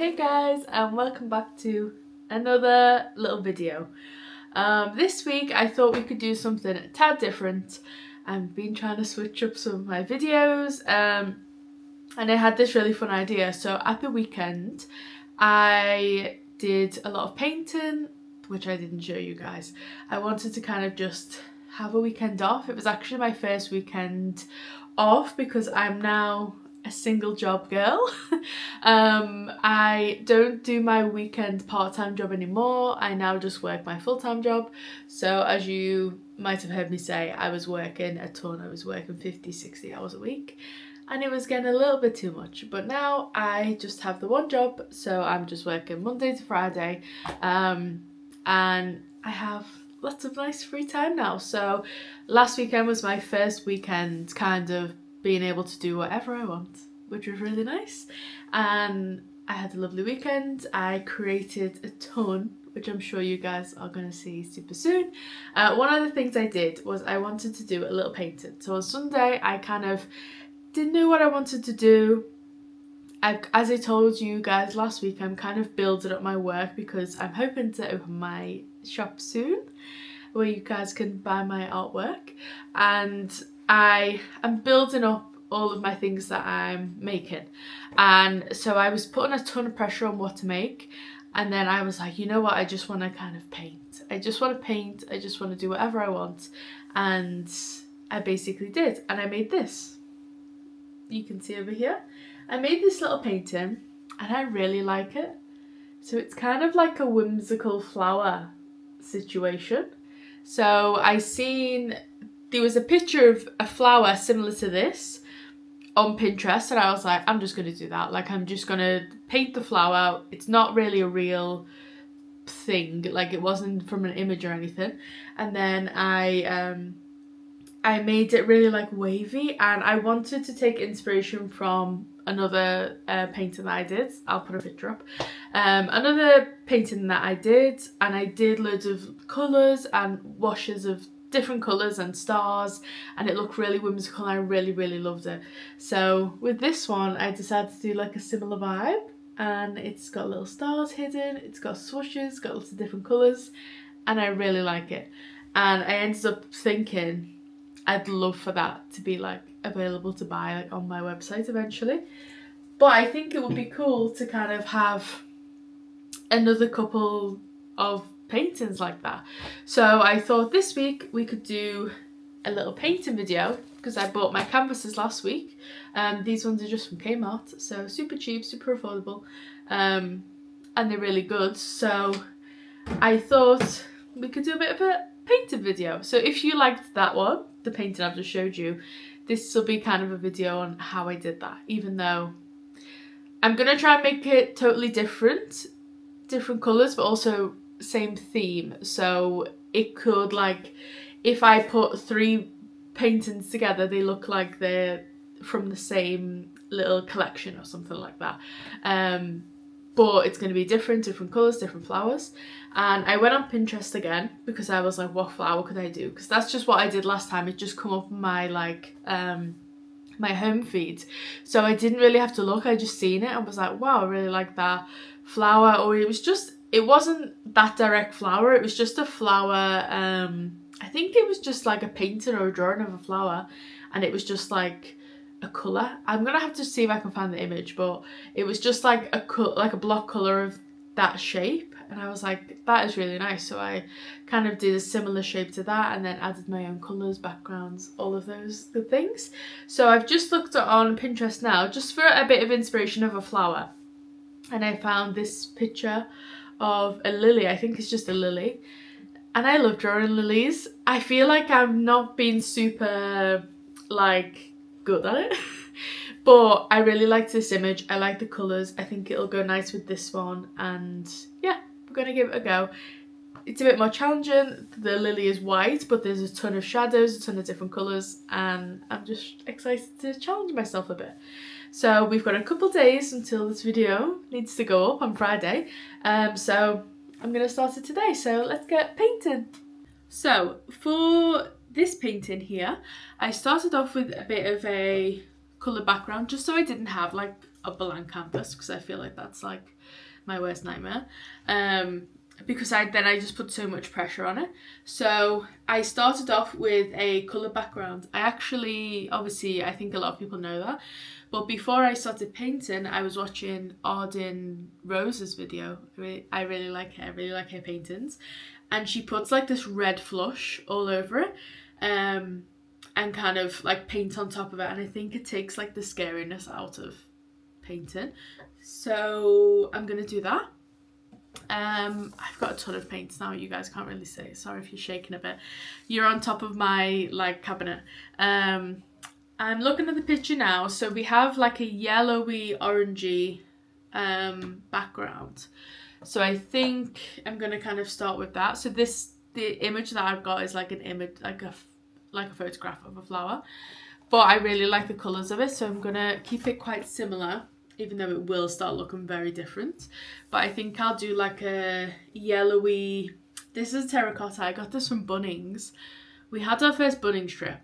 Hey guys, and welcome back to another little video. This week I thought we could do something a tad different. I've been trying to switch up some of my videos and I had this really fun idea. So at the weekend I did a lot of painting, which I didn't show you guys. I wanted to kind of just have a weekend off. It was actually my first weekend off because I'm now a single job girl. I don't do my weekend part-time job anymore. I now just work my full-time job. So as you might have heard me say, I was working a ton. I was working 50-60 hours a week and it was getting a little bit too much, but now I just have the one job, so I'm just working Monday to Friday, and I have lots of nice free time now. So last weekend was my first weekend kind of being able to do whatever I want, which was really nice, and I had a lovely weekend. I created a ton, which I'm sure you guys are going to see super soon. One of the things I did was I wanted to do a little painting. So on Sunday I kind of didn't know what I wanted to do. As I told you guys last week, I'm kind of building up my work because I'm hoping to open my shop soon where you guys can buy my artwork, and I am building up all of my things that I'm making. And so I was putting a ton of pressure on what to make, and then I was like, you know what, I just want to kind of paint. I just want to paint, I just want to do whatever I want. And I basically did, and I made this. You can see over here. I made this little painting and I really like it. So it's kind of like a whimsical flower situation. So I seen there was a picture of a flower similar to this on Pinterest, and I was like, I'm just going to do that. Like, I'm just going to paint the flower. It's not really a real thing. Like, it wasn't from an image or anything. And then I made it really like wavy, and I wanted to take inspiration from another painting that I did. I'll put a picture up. Another painting that I did, and I did loads of colours and washes of different colours and stars, and it looked really whimsical and I really loved it. So with this one I decided to do like a similar vibe, and it's got little stars hidden, it's got swooshes, got lots of different colours, and I really like it. And I ended up thinking I'd love for that to be like available to buy like on my website eventually. But I think it would be cool to kind of have another couple of paintings like that. So I thought this week we could do a little painting video because I bought my canvases last week. These ones are just from Kmart, so super cheap, super affordable, and they're really good. So I thought we could do a bit of a painting video. So if you liked that one, the painting I've just showed you, this will be kind of a video on how I did that, even though I'm gonna try and make it totally different colours, but also same theme. So it could, like, if I put 3 paintings together, they look like they're from the same little collection or something like that. But it's going to be different colours, different flowers. And I went on Pinterest again because I was like, what flower could I do? Because that's just what I did last time. It just come up in my like my home feed, so I didn't really have to look. I just seen it and was like, wow, I really like that flower. Or it wasn't that direct flower, it was just a flower. I think it was just like a painting or a drawing of a flower, and it was just like a colour. I'm gonna have to see if I can find the image, but it was just like a block colour of that shape, and I was like, that is really nice. So I kind of did a similar shape to that and then added my own colours, backgrounds, all of those good things. So I've just looked on Pinterest now just for a bit of inspiration of a flower, and I found this picture of a lily. I think it's just a lily, and I love drawing lilies. I feel like I've not been super like good at it but I really liked this image. I like the colours. I think it'll go nice with this one, and yeah, we're gonna give it a go. It's a bit more challenging. The lily is white, but there's a ton of shadows, a ton of different colours, and I'm just excited to challenge myself a bit. So we've got a couple days until this video needs to go up on Friday, so I'm gonna start it today. So let's get painting. So for this painting here, I started off with a bit of a colour background just so I didn't have like a blank canvas, because I feel like that's like my worst nightmare. Because I just put so much pressure on it. So I started off with a colour background. I actually, obviously, I think a lot of people know that, but before I started painting, I was watching Arden Rose's video. I really like her. I really like her paintings, and she puts like this red flush all over it, and kind of like paint on top of it. And I think it takes like the scariness out of painting. So I'm gonna do that. I've got a ton of paints now. You guys can't really see. Sorry if you're shaking a bit. You're on top of my like cabinet. I'm looking at the picture now. So we have like a yellowy, orangey background. So I think I'm gonna kind of start with that. So the image that I've got is like an image, like a photograph of a flower. But I really like the colours of it, so I'm gonna keep it quite similar, even though it will start looking very different. But I think I'll do like a yellowy, this is terracotta. I got this from Bunnings. We had our first Bunnings trip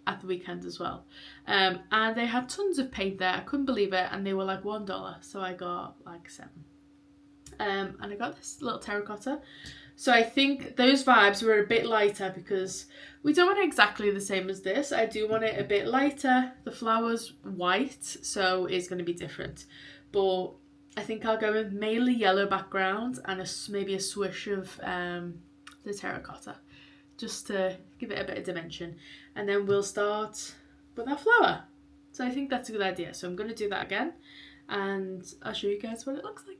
at the weekend as well. And they had tons of paint there. I couldn't believe it. And they were like $1. So I got like 7. And I got this little terracotta. So I think those vibes were a bit lighter because we don't want it exactly the same as this. I do want it a bit lighter. The flower's white, so it's going to be different. But I think I'll go with mainly yellow background and maybe a swish of the terracotta, just to give it a bit of dimension. And then we'll start with our flower. So I think that's a good idea. So I'm going to do that again, and I'll show you guys what it looks like.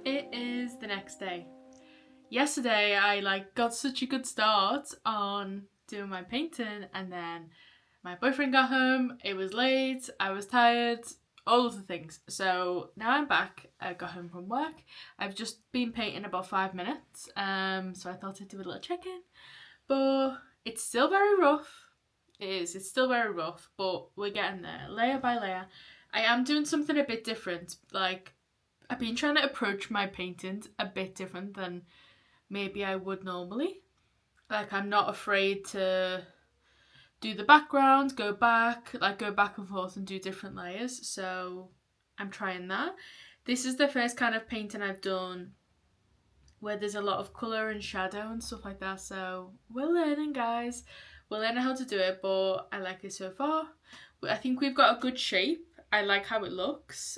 It is the next day. Yesterday I got such a good start on doing my painting, and then my boyfriend got home, it was late, I was tired, all of the things. So now I'm back. I got home from work. I've just been painting about 5 minutes, so I thought I'd do a little check-in. But it's still very rough. It's still very rough, but we're getting there, layer by layer. I am doing something a bit different. Like, I've been trying to approach my paintings a bit different than maybe I would normally. Like, I'm not afraid to do the background, go back and forth and do different layers. So I'm trying that. This is the first kind of painting I've done where there's a lot of colour and shadow and stuff like that. So we're learning, guys. We'll learn how to do it, but I like it so far. I think we've got a good shape. I like how it looks.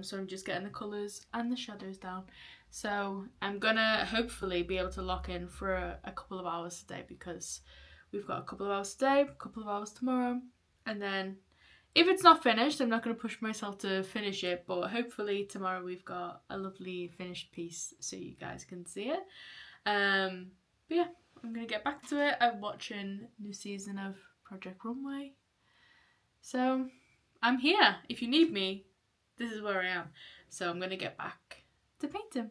So I'm just getting the colours and the shadows down. So I'm gonna hopefully be able to lock in for a couple of hours today, because we've got a couple of hours today, a couple of hours tomorrow, and then if it's not finished, I'm not going to push myself to finish it, but hopefully tomorrow we've got a lovely finished piece so you guys can see it. But yeah, I'm going to get back to it. I'm watching new season of Project Runway. So I'm here. If you need me, this is where I am. So I'm going to get back to painting.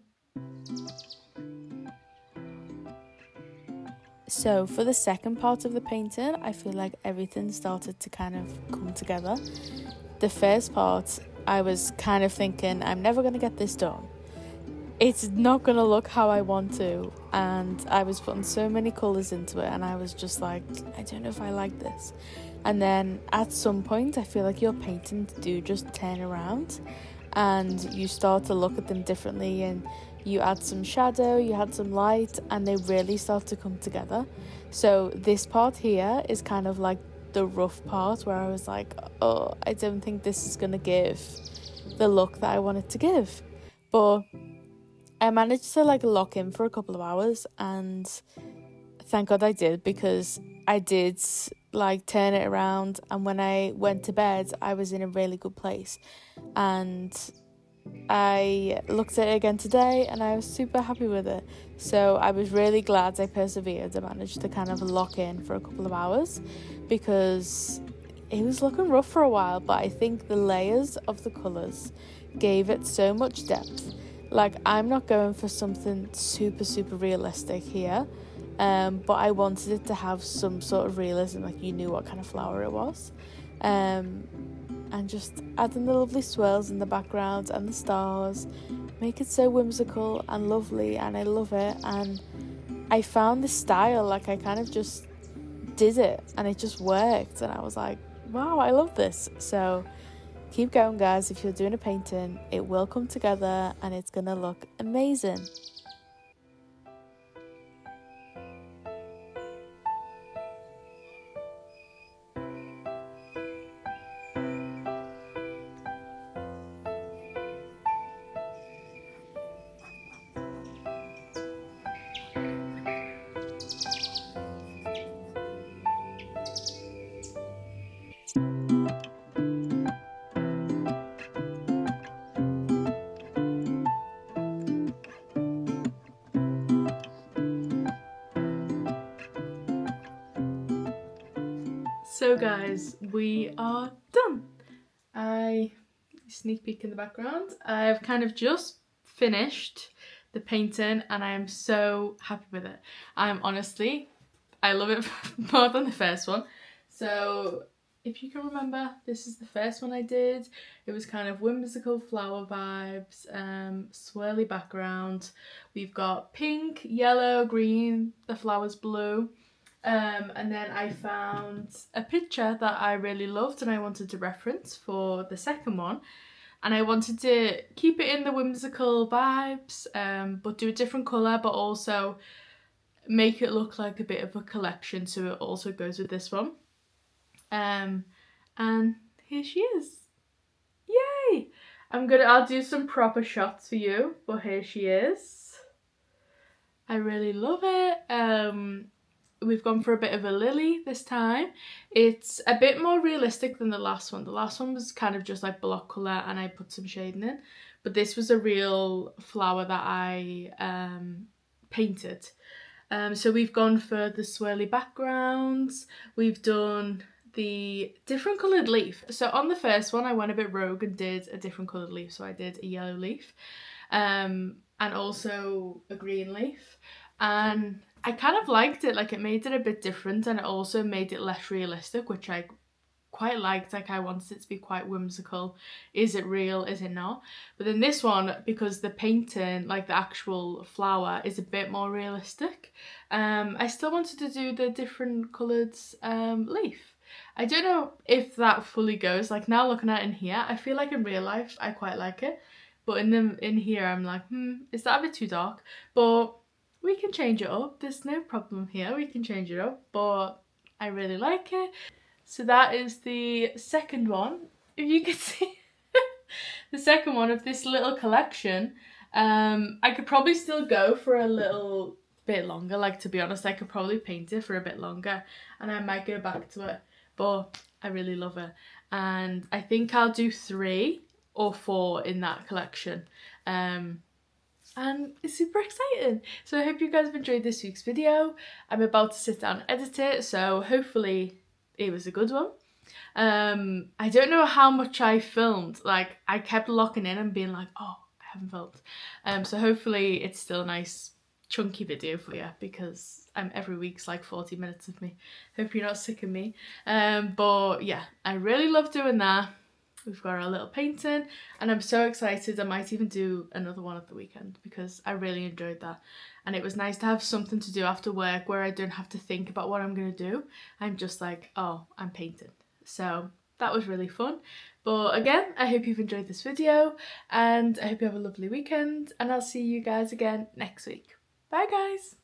So for the second part of the painting, I feel like everything started to kind of come together. The first part, I was kind of thinking, I'm never going to get this done. It's not going to look how I want to. And I was putting so many colours into it, and I was just like, I don't know if I like this. And then at some point, I feel like your paintings do just turn around, and you start to look at them differently, and you add some shadow, you add some light, and they really start to come together. So this part here is kind of like the rough part where I was like, oh, I don't think this is going to give the look that I want it to give. But I managed to like lock in for a couple of hours, and thank God I did, because I did like turn it around, and when I went to bed I was in a really good place. And I looked at it again today and I was super happy with it. So I was really glad I persevered. I managed to kind of lock in for a couple of hours, because it was looking rough for a while, but I think the layers of the colours gave it so much depth. Like, I'm not going for something super realistic here, but I wanted it to have some sort of realism, like you knew what kind of flower it was. And just adding the lovely swirls in the background and the stars make it so whimsical and lovely, and I love it. And I found this style, like I kind of just did it and it just worked, and I was like, wow, I love this. So keep going, guys. If you're doing a painting, it will come together and it's gonna look amazing. So guys, we are done. Sneak peek in the background. I've kind of just finished the painting and I am so happy with it. I love it more than the first one. So if you can remember, this is the first one I did. It was kind of whimsical flower vibes, swirly background. We've got pink, yellow, green, the flowers blue. And then I found a picture that I really loved and I wanted to reference for the second one. And I wanted to keep it in the whimsical vibes, but do a different colour, but also make it look like a bit of a collection, so it also goes with this one. And here she is. Yay! I'll do some proper shots for you, but here she is. I really love it. We've gone for a bit of a lily this time. It's a bit more realistic than the last one. The last one was kind of just like block colour and I put some shading in. But this was a real flower that I painted. So we've gone for the swirly backgrounds. We've done the different coloured leaf. So on the first one I went a bit rogue and did a different coloured leaf. So I did a yellow leaf and also a green leaf. And I kind of liked it, like it made it a bit different and it also made it less realistic, which I quite liked. Like I wanted it to be quite whimsical. Is it real? Is it not? But then this one, because the painting, like the actual flower, is a bit more realistic. I still wanted to do the different coloured leaf. I don't know if that fully goes. Like now looking at it in here, I feel like in real life I quite like it. But in here I'm like, is that a bit too dark? But we can change it up. There's no problem here. We can change it up. But I really like it. So that is the second one, if you can see. The second one of this little collection. I could probably still go for a little bit longer, like, to be honest. I could probably paint it for a bit longer and I might go back to it, but I really love it, and I think I'll do 3 or 4 in that collection. And it's super exciting. So I hope you guys have enjoyed this week's video. I'm about to sit down and edit it, so hopefully it was a good one. I don't know how much I filmed. Like, I kept locking in and being like, oh, I haven't filmed. So hopefully it's still a nice chunky video for you, because every week's like 40 minutes of me. Hope you're not sick of me. But yeah, I really love doing that. We've got our little painting and I'm so excited. I might even do another one at the weekend because I really enjoyed that. And it was nice to have something to do after work where I don't have to think about what I'm going to do. I'm just like, oh, I'm painting. So that was really fun. But again, I hope you've enjoyed this video and I hope you have a lovely weekend, and I'll see you guys again next week. Bye guys!